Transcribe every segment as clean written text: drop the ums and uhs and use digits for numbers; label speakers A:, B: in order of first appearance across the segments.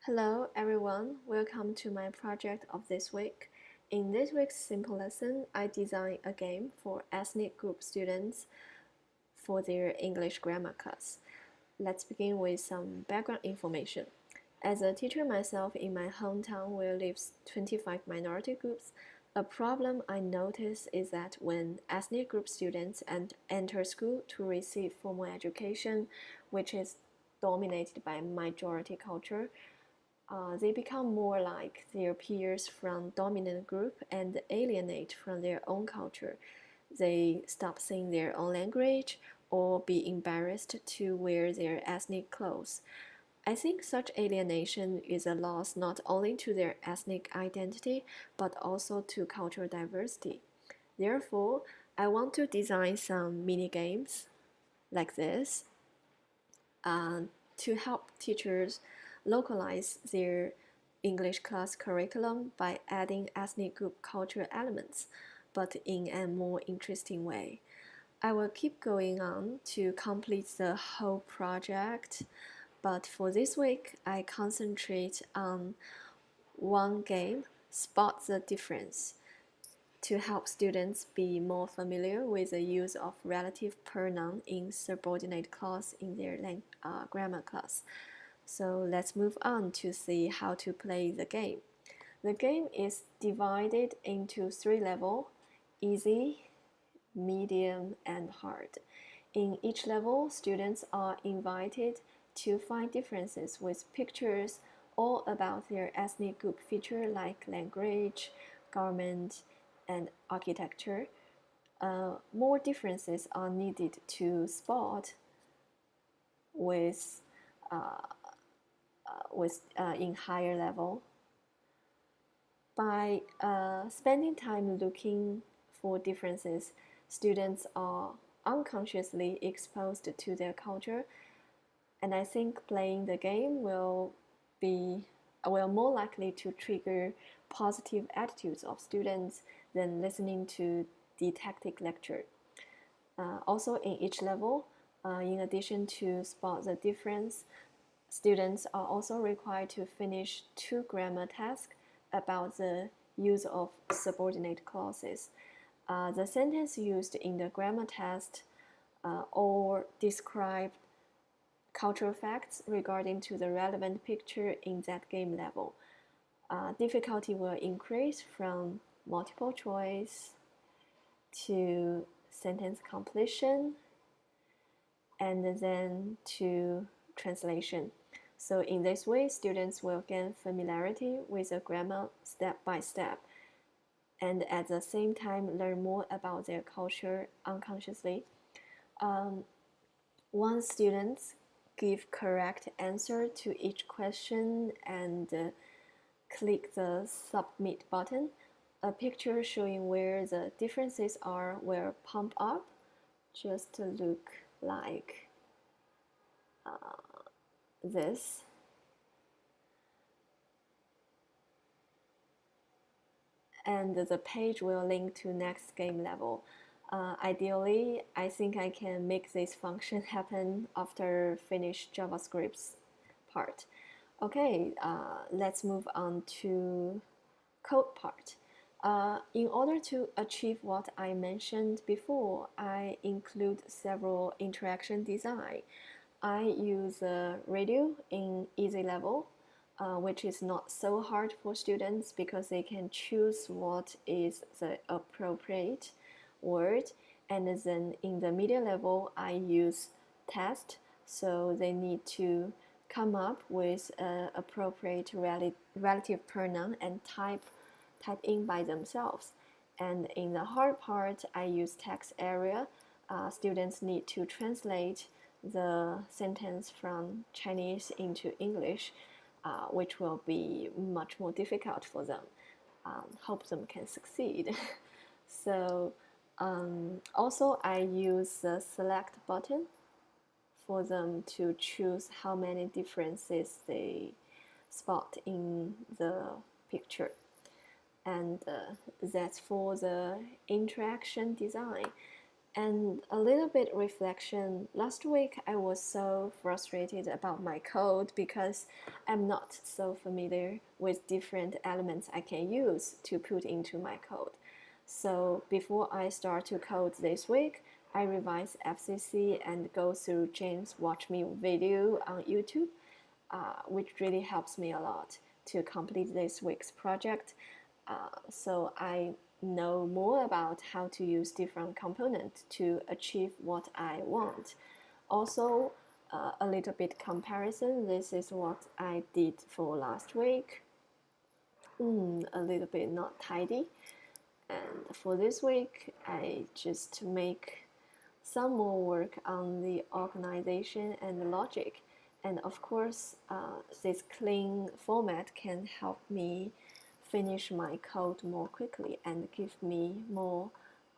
A: Hello everyone, welcome to my project of this week. In this week's simple lesson, I designed a game for ethnic group students for their English grammar class. Let's begin with some background information. As a teacher myself in my hometown where lives 25 minority groups, a problem I notice is that when ethnic group students enter school to receive formal education, which is dominated by majority culture, they become more like their peers from dominant group and alienate from their own culture. They stop saying their own language or be embarrassed to wear their ethnic clothes. I think such alienation is a loss not only to their ethnic identity but also to cultural diversity. Therefore, I want to design some mini games like this to help teachers localize their English class curriculum by adding ethnic group cultural elements, but in a more interesting way. I will keep going on to complete the whole project, but for this week, I concentrate on one game, Spot the Difference, to help students be more familiar with the use of relative pronoun in subordinate clause in their grammar class. So let's move on to see how to play the game. The game is divided into three levels: easy, medium, and hard. In each level, students are invited to find differences with pictures all about their ethnic group feature like language, garment, and architecture. More differences are needed to spot with in higher level. By spending time looking for differences, students are unconsciously exposed to their culture, and I think playing the game will more likely to trigger positive attitudes of students than listening to didactic lecture. Also, in each level, in addition to spot the difference, students are also required to finish two grammar tasks about the use of subordinate clauses. The sentence used in the grammar test or describe cultural facts regarding to the relevant picture in that game level. Difficulty will increase from multiple choice to sentence completion and then to translation. So in this way, students will gain familiarity with the grammar step by step and at the same time learn more about their culture unconsciously. Once students give correct answer to each question and click the submit button, a picture showing where the differences are will pop up, just to look like this. And the page will link to next game level. Ideally, I think I can make this function happen after finish JavaScript's part. Okay, let's move on to code part. In order to achieve what I mentioned before, I include several interaction design. I use radio in easy level, which is not so hard for students because they can choose what is the appropriate word. And then in the media level, I use test, so they need to come up with appropriate relative pronoun and type in by themselves. And in the hard part, I use text area. Students need to translate the sentence from Chinese into English, which will be much more difficult for them. Hope them can succeed. So also I use the select button for them to choose how many differences they spot in the picture. And that's for the interaction design. And a little bit reflection. Last week I was so frustrated about my code because I'm not so familiar with different elements I can use to put into my code. So before I start to code this week, I revise FCC and go through James Watch Me video on YouTube, which really helps me a lot to complete this week's project. So I know more about how to use different components to achieve what I want. Also, a little bit comparison. This is what I did for last week. A little bit not tidy. And for this week, I just make some more work on the organization and the logic. And of course, this clean format can help me finish my code more quickly and give me more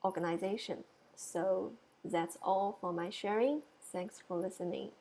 A: organization. So that's all for my sharing. Thanks for listening.